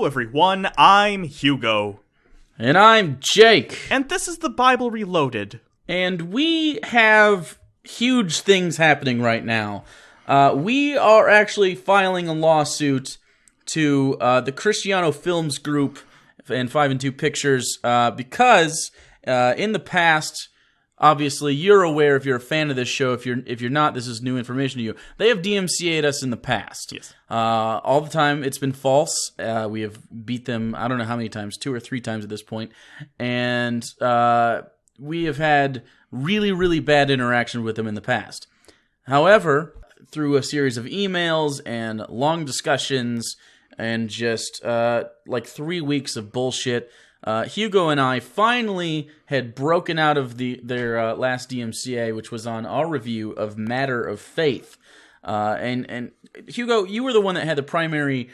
Hello everyone, I'm Hugo. And I'm Jake. And this is the Bible Reloaded. And we have huge things happening right now. We are actually filing a lawsuit to the Cristiano Films Group and 5 and 2 Pictures because in the past, obviously you're aware if you're a fan of this show. If you're not, this is new information to you. They have DMCA'd us in the past. Yes. All the time. It's been false. We have beat them, I don't know how many times, 2 or 3 times at this point. And we have had really, really bad interaction with them in the past. However, through a series of emails and long discussions and just like 3 weeks of bullshit, Hugo and I finally had broken out of their last DMCA, which was on our review of Matter of Faith. And Hugo, you were the one that had the primary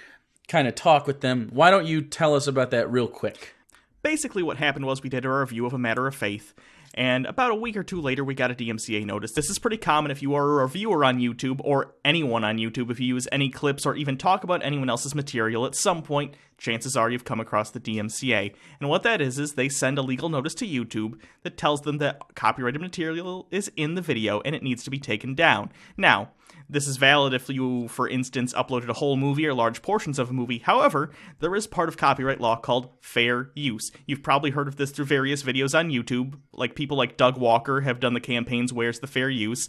kind of talk with them. Why don't you tell us about that real quick? Basically what happened was we did a review of A Matter of Faith, and about a week or two later we got a DMCA notice. This is pretty common if you are a reviewer on YouTube, or anyone on YouTube. If you use any clips or even talk about anyone else's material, at some point, chances are you've come across the DMCA. And what that is they send a legal notice to YouTube that tells them that copyrighted material is in the video and it needs to be taken down. Now, this is valid if you, for instance, uploaded a whole movie or large portions of a movie. However, there is part of copyright law called fair use. You've probably heard of this through various videos on YouTube. Like people like Doug Walker have done the campaigns Where's the Fair Use,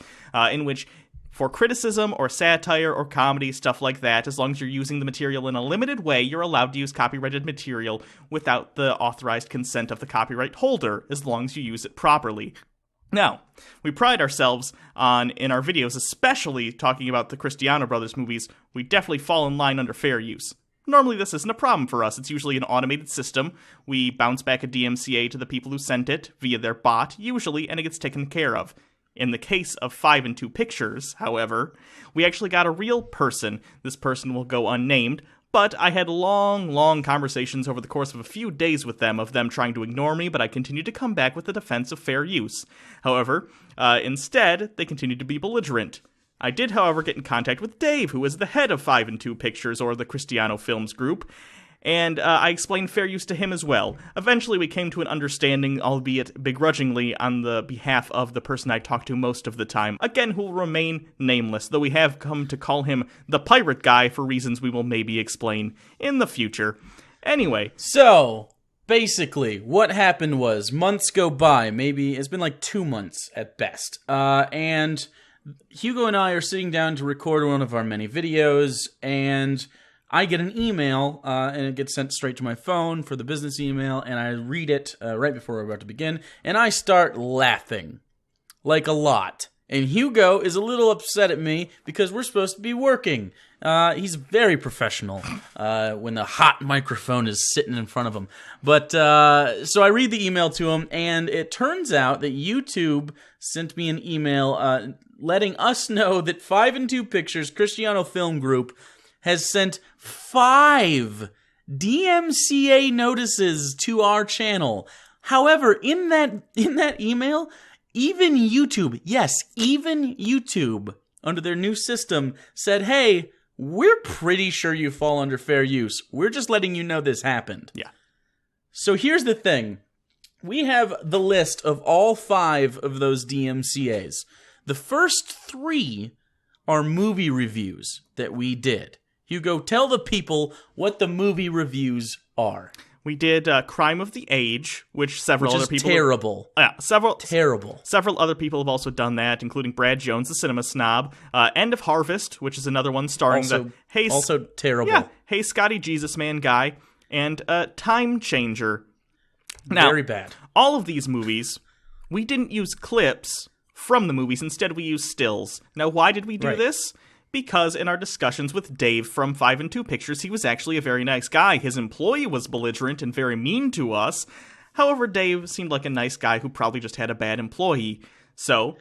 in which for criticism or satire or comedy, stuff like that, as long as you're using the material in a limited way, you're allowed to use copyrighted material without the authorized consent of the copyright holder, as long as you use it properly. Now, we pride ourselves on, in our videos, especially talking about the Cristiano Brothers movies, we definitely fall in line under fair use. Normally this isn't a problem for us. It's usually an automated system. We bounce back a DMCA to the people who sent it via their bot, usually, and it gets taken care of. In the case of 5 and 2 Pictures, however, we actually got a real person. This person will go unnamed, but I had long conversations over the course of a few days with them, of them trying to ignore me, but I continued to come back with the defense of fair use. However, instead, they continued to be belligerent. I did, however, get in contact with Dave, who is the head of 5 and 2 Pictures, or the Cristiano Films Group, and I explained fair use to him as well. Eventually, we came to an understanding, albeit begrudgingly, on the behalf of the person I talked to most of the time, again, who will remain nameless, though we have come to call him the Pirate Guy for reasons we will maybe explain in the future. Anyway. So, basically, what happened was, months go by, maybe, it's been like 2 months at best, and Hugo and I are sitting down to record one of our many videos, and I get an email, and it gets sent straight to my phone for the business email, and I read it right before we're about to begin, and I start laughing. Like a lot. And Hugo is a little upset at me because we're supposed to be working. He's very professional when the hot microphone is sitting in front of him. But, so I read the email to him, and it turns out that YouTube sent me an email letting us know that 5 and 2 Pictures, Cristiano Film Group, has sent 5 DMCA notices to our channel. However, in that email, even YouTube, yes, even YouTube, under their new system, said, hey, we're pretty sure you fall under fair use. We're just letting you know this happened. Yeah. So here's the thing. We have the list of all 5 of those DMCAs. The first 3 are movie reviews that we did. Hugo, tell the people what the movie reviews are. We did Crime of the Age, which several other people... terrible. Terrible. Several other people have also done that, including Brad Jones, the cinema snob. End of Harvest, which is another one starring also terrible. Yeah, Hey Scotty Jesus Man guy, and Time Changer. Now, very bad. All of these movies, we didn't use clips from the movies. Instead, we used stills. Now, why did we do this? Because in our discussions with Dave from 5 and 2 Pictures, he was actually a very nice guy. His employee was belligerent and very mean to us. However, Dave seemed like a nice guy who probably just had a bad employee. So,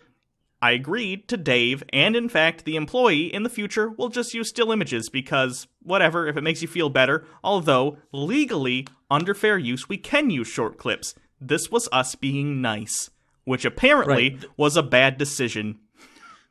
I agreed to Dave, and in fact, the employee in the future will just use still images because, whatever, if it makes you feel better, although, legally, under fair use, we can use short clips. This was us being nice, which apparently was a bad decision.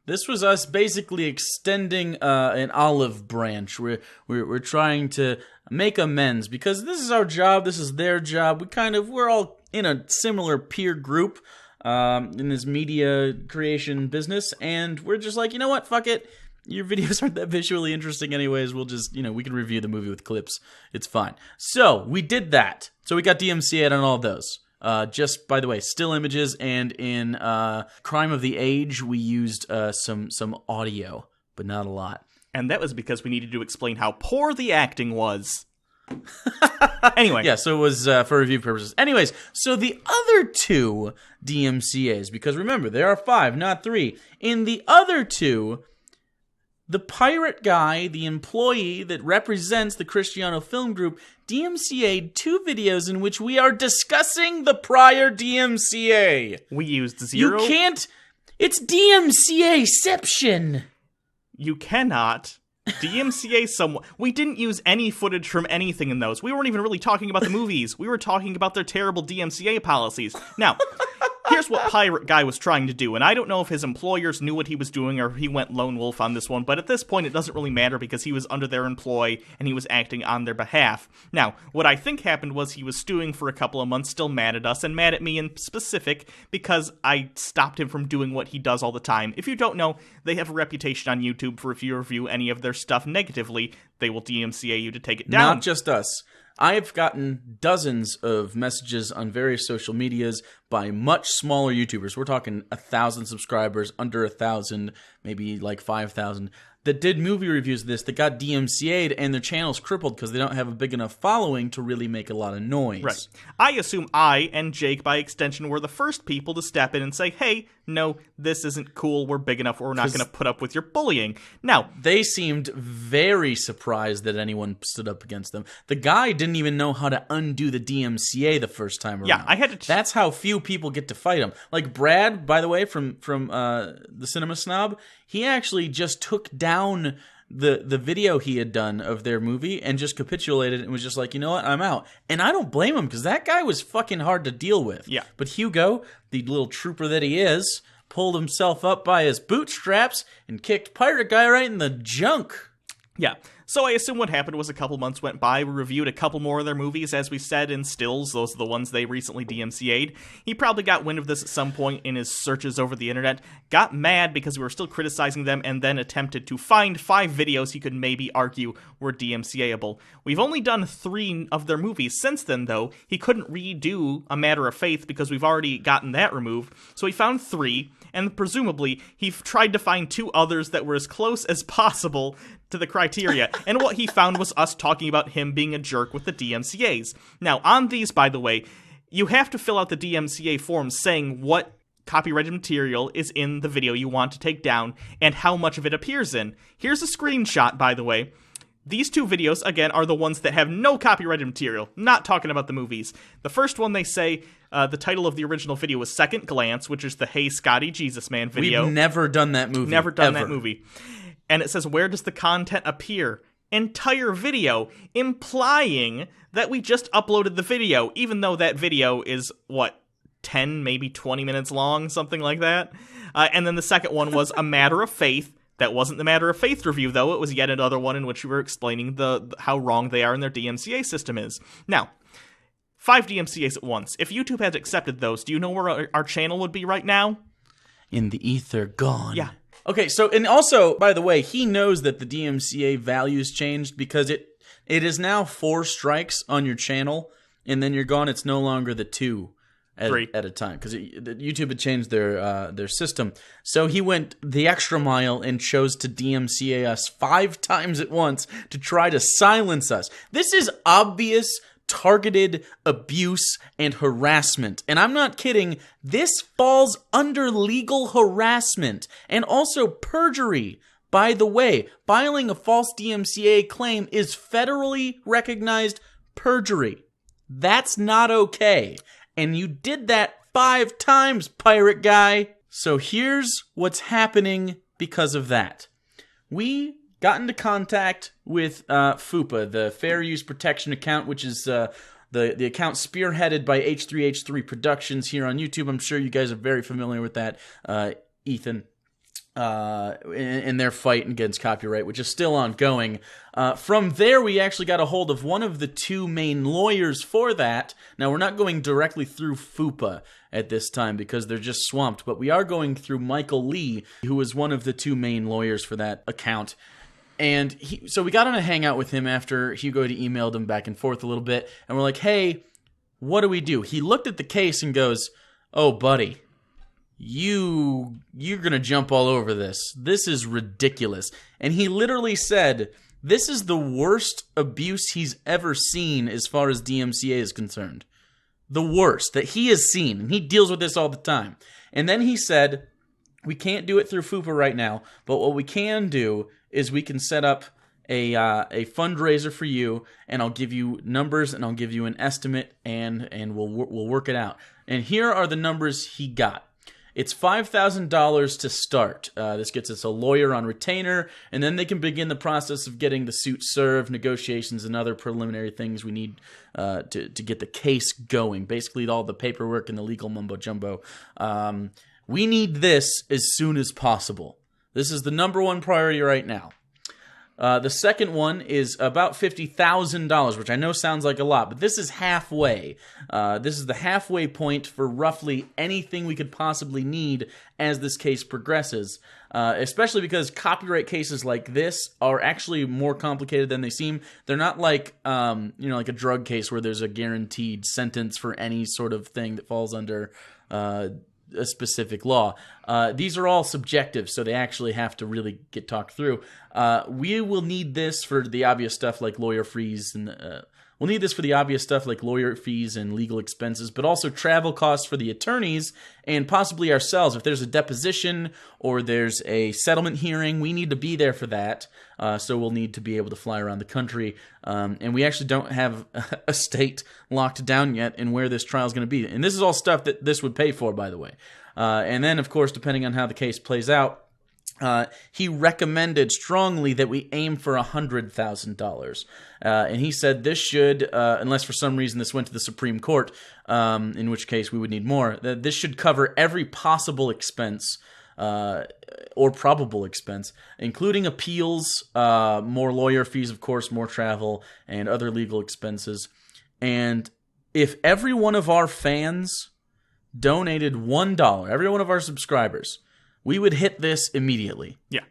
This was us basically extending an olive branch. We're trying to make amends because this is our job. This is their job. We're all in a similar peer group in this media creation business, and we're just like, you know what? Fuck it. Your videos aren't that visually interesting anyways. We'll just, we can review the movie with clips. It's fine. So we did that. So we got DMCA'd on all those. Just, by the way, still images, and in Crime of the Age, we used some audio, but not a lot. And that was because we needed to explain how poor the acting was. Anyway. Yeah, so it was for review purposes. Anyways, so the other 2 DMCAs, because remember, there are 5, not 3. In the other 2... the pirate guy, the employee that represents the Cristiano Film Group, DMCA'd 2 videos in which we are discussing the prior DMCA. We used 0. You can't... It's DMCA-ception. You cannot DMCA someone. We didn't use any footage from anything in those. We weren't even really talking about the movies. We were talking about their terrible DMCA policies. Now... here's what Pirate Guy was trying to do, and I don't know if his employers knew what he was doing or he went lone wolf on this one, but at this point it doesn't really matter because he was under their employ and he was acting on their behalf. Now, what I think happened was he was stewing for a couple of months, still mad at us, and mad at me in specific because I stopped him from doing what he does all the time. If you don't know, they have a reputation on YouTube for if you review any of their stuff negatively, they will DMCA you to take it down. Not just us. I've gotten dozens of messages on various social medias by much smaller YouTubers. We're talking 1,000 subscribers, under 1,000, maybe like 5,000, that did movie reviews of this that got DMCA'd and their channel's crippled because they don't have a big enough following to really make a lot of noise. Right. I assume I and Jake, by extension, were the first people to step in and say, hey, no, this isn't cool, we're big enough, we're not going to put up with your bullying. Now, they seemed very surprised that anyone stood up against them. The guy didn't even know how to undo the DMCA the first time around. Yeah, I had to... That's how few people get to fight him. Like Brad, by the way, from the Cinema Snob, he actually just took down the video he had done of their movie and just capitulated and was just like, you know what, I'm out. And I don't blame him because that guy was fucking hard to deal with. Yeah. But Hugo, the little trooper that he is, pulled himself up by his bootstraps and kicked Pirate Guy right in the junk. Yeah. So I assume what happened was a couple months went by, we reviewed a couple more of their movies, as we said, in stills. Those are the ones they recently DMCA'd. He probably got wind of this at some point in his searches over the internet, got mad because we were still criticizing them, and then attempted to find 5 videos he could maybe argue were DMCA'able. We've only done 3 of their movies since then, though. He couldn't redo A Matter of Faith because we've already gotten that removed, so he found 3, and presumably he tried to find 2 others that were as close as possible to the criteria, and what he found was us talking about him being a jerk with the DMCAs. Now, on these, by the way, you have to fill out the DMCA form saying what copyrighted material is in the video you want to take down and how much of it appears in. Here's a screenshot, by the way. These 2 videos, again, are the ones that have no copyrighted material, not talking about the movies. The first one, they say, the title of the original video was Second Glance, which is the Hey Scotty Jesus Man video. We've never done that movie. Never done that movie. And it says, where does the content appear? Entire video, implying that we just uploaded the video, even though that video is, 10, maybe 20 minutes long, something like that. And then the second one was A Matter of Faith. That wasn't the Matter of Faith review, though. It was yet another one in which we were explaining how wrong they are and their DMCA system is. Now, 5 DMCAs at once. If YouTube had accepted those, do you know where our channel would be right now? In the ether, gone. Yeah. Okay, so, and also, by the way, he knows that the DMCA values changed because it is now 4 strikes on your channel, and then you're gone. It's no longer the 2 at a time because YouTube had changed their system. So he went the extra mile and chose to DMCA us 5 times at once to try to silence us. This is obvious targeted abuse and harassment. And I'm not kidding, this falls under legal harassment and also perjury. By the way, filing a false DMCA claim is federally recognized perjury. That's not okay. And you did that 5 times, Pirate Guy. So here's what's happening because of that. We got into contact with FUPA, the Fair Use Protection account, which is the account spearheaded by H3H3 Productions here on YouTube. I'm sure you guys are very familiar with that, Ethan. in their fight against copyright, which is still ongoing. From there, we actually got a hold of one of the two main lawyers for that. Now, we're not going directly through FUPA at this time because they're just swamped, but we are going through Michael Lee, who was one of the two main lawyers for that account. And so we got on a hangout with him after Hugo had emailed him back and forth a little bit, and we're like, hey, what do we do? He looked at the case and goes, oh, buddy, you're gonna jump all over this. This is ridiculous. And he literally said, this is the worst abuse he's ever seen as far as DMCA is concerned. The worst that he has seen, and he deals with this all the time. And then he said, we can't do it through FUPA right now, but what we can do is we can set up a fundraiser for you, and I'll give you numbers, and I'll give you an estimate, and we'll work it out. And here are the numbers he got. It's $5,000 to start. This gets us a lawyer on retainer, and then they can begin the process of getting the suit served, negotiations, and other preliminary things we need to get the case going. Basically, all the paperwork and the legal mumbo-jumbo. We need this as soon as possible. This is the number one priority right now. The second one is about $50,000, which I know sounds like a lot, but this is halfway. This is the halfway point for roughly anything we could possibly need as this case progresses, especially because copyright cases like this are actually more complicated than they seem. They're not like, like a drug case where there's a guaranteed sentence for any sort of thing that falls under a specific law. These are all subjective, so they actually have to really get talked through. We will need this for the obvious stuff like lawyer fees and we'll need this for the obvious stuff like lawyer fees and legal expenses, but also travel costs for the attorneys and possibly ourselves. If there's a deposition or there's a settlement hearing, we need to be there for that. So we'll need to be able to fly around the country. And we actually don't have a state locked down yet in where this trial is going to be. And this is all stuff that this would pay for, by the way. And then, of course, depending on how the case plays out, he recommended strongly that we aim for $100,000. And he said this should, unless for some reason this went to the Supreme Court, in which case we would need more, that this should cover every possible expense or probable expense, including appeals, more lawyer fees, of course, more travel, and other legal expenses. And if every one of our fans donated $1, every one of our subscribers, we would hit this immediately. Yeah.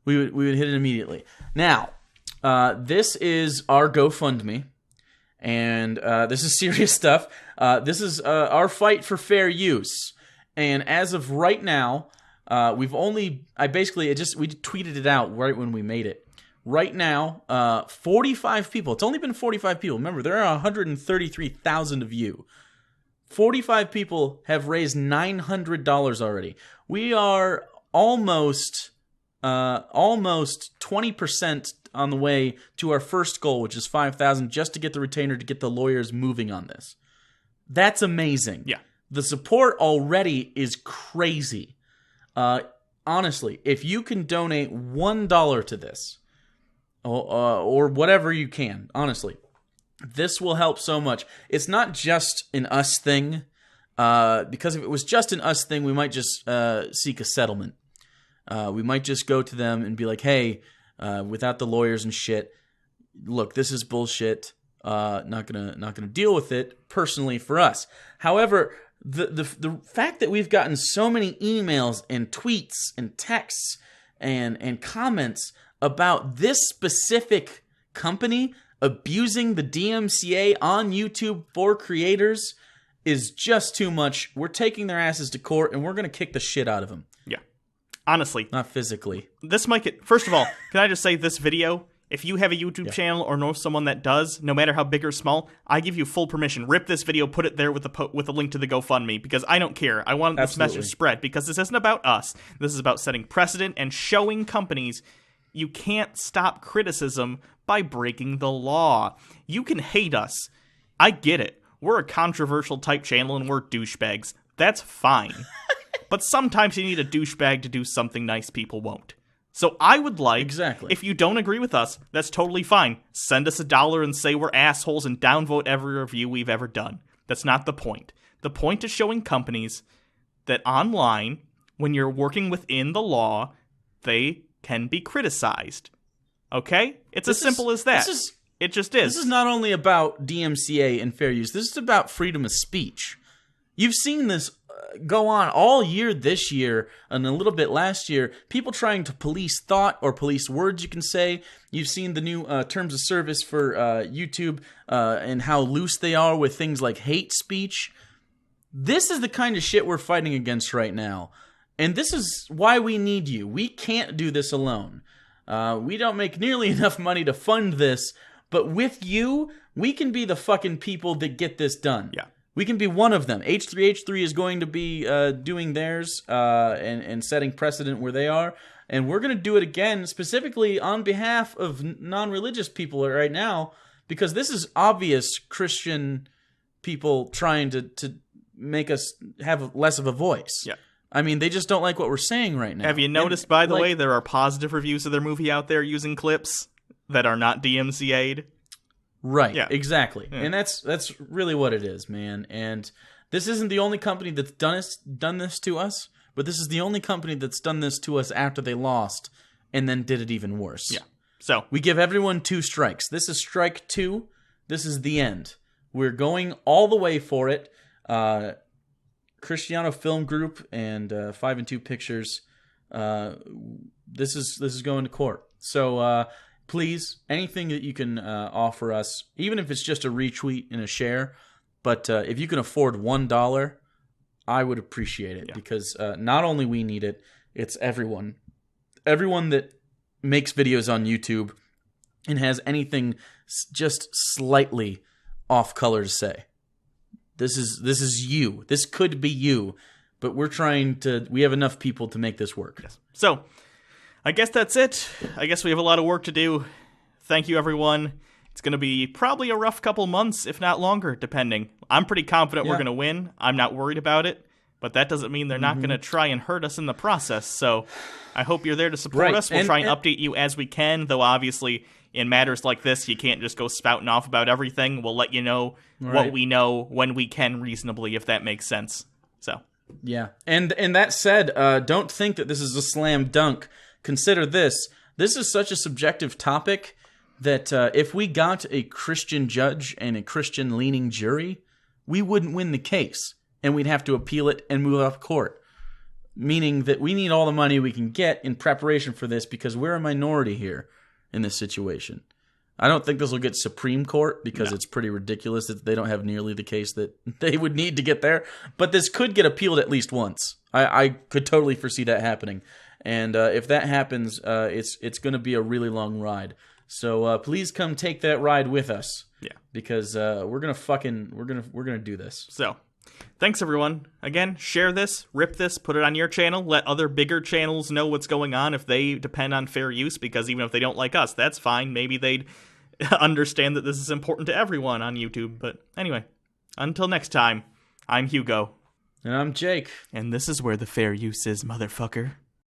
We would hit it immediately. Now, this is our GoFundMe, and this is serious stuff. This is our fight for fair use. And as of right now, we tweeted it out right when we made it. Right now, 45 people. It's only been 45 people. Remember, there are 133,000 of you. 45 people have raised $900 already. We are almost 20% on the way to our first goal, which is $5,000, just to get the retainer, to get the lawyers moving on this. That's amazing. Yeah. The support already is crazy. Honestly, if you can donate $1 to this, or whatever you can, honestly, this will help so much. It's not just an us thing, because if it was just an us thing, we might just seek a settlement. We might just go to them and be like, hey, without the lawyers and shit, look, this is bullshit. Not gonna deal with it personally for us. However, the fact that we've gotten so many emails and tweets and texts and comments about this specific company abusing the DMCA on YouTube for creators is just too much. We're taking their asses to court, and we're going to kick the shit out of them. Yeah. Honestly. Not physically. This might get... First of all, can I just say this video, if you have a YouTube channel or know someone that does, no matter how big or small, I give you full permission. Rip this video, put it there with a link to the GoFundMe, because I don't care. I want this message spread, because this isn't about us. This is about setting precedent and showing companies you can't stop criticism by breaking the law. You can hate us. I get it. We're a controversial type channel and we're douchebags. That's fine. But sometimes you need a douchebag to do something nice people won't. So I would like, exactly. If you don't agree with us, that's totally fine. Send us $1 and say we're assholes and downvote every review we've ever done. That's not the point. The point is showing companies that online, when you're working within the law, they can be criticized. Okay? It's as simple as that. It just is. This is not only about DMCA and fair use. This is about freedom of speech. You've seen this go on all year this year and a little bit last year. People trying to police thought or police words, you can say. You've seen the new terms of service for YouTube and how loose they are with things like hate speech. This is the kind of shit we're fighting against right now. And this is why we need you. We can't do this alone. We don't make nearly enough money to fund this. But with you, we can be the fucking people that get this done. Yeah. We can be one of them. H3H3 is going to be doing theirs and setting precedent where they are. And we're going to do it again, specifically on behalf of non-religious people right now, because this is obvious Christian people trying to make us have less of a voice. Yeah. I mean, they just don't like what we're saying right now. Have you noticed, by the way, there are positive reviews of their movie out there using clips that are not DMCA'd? Right, yeah. Exactly. Yeah. And that's really what it is, man. And this isn't the only company that's done this to us, but this is the only company that's done this to us after they lost and then did it even worse. Yeah. So we give everyone 2 strikes. This is strike 2. This is the end. We're going all the way for it. Cristiano Film Group and 5 and 2 Pictures. This is going to court. So please, anything that you can offer us, even if it's just a retweet and a share, but if you can afford $1, I would appreciate it, because not only we need it, it's everyone that makes videos on YouTube and has anything just slightly off color to say. This is you. This could be you, but we have enough people to make this work. Yes. So, I guess that's it. I guess we have a lot of work to do. Thank you, everyone. It's going to be probably a rough couple months, if not longer, depending. I'm pretty confident we're going to win. I'm not worried about it, but that doesn't mean they're not going to try and hurt us in the process. So, I hope you're there to support us. We'll try and update you as we can, though obviously in matters like this, you can't just go spouting off about everything. We'll let you know what we know when we can reasonably, if that makes sense. So, yeah. And that said, don't think that this is a slam dunk. Consider this. This is such a subjective topic that if we got a Christian judge and a Christian-leaning jury, we wouldn't win the case, and we'd have to appeal it and move off court. Meaning that we need all the money we can get in preparation for this, because we're a minority here in this situation. I don't think this will get Supreme Court, because it's pretty ridiculous that they don't have nearly the case that they would need to get there. But this could get appealed at least once. I could totally foresee that happening. And if that happens, it's going to be a really long ride. So please come take that ride with us. Yeah, because we're gonna do this. So, thanks everyone. Again, share this, rip this, put it on your channel. Let other bigger channels know what's going on if they depend on fair use. Because even if they don't like us, that's fine. Maybe they'd understand that this is important to everyone on YouTube. But anyway, until next time, I'm Hugo. And I'm Jake. And this is where the fair use is, motherfucker.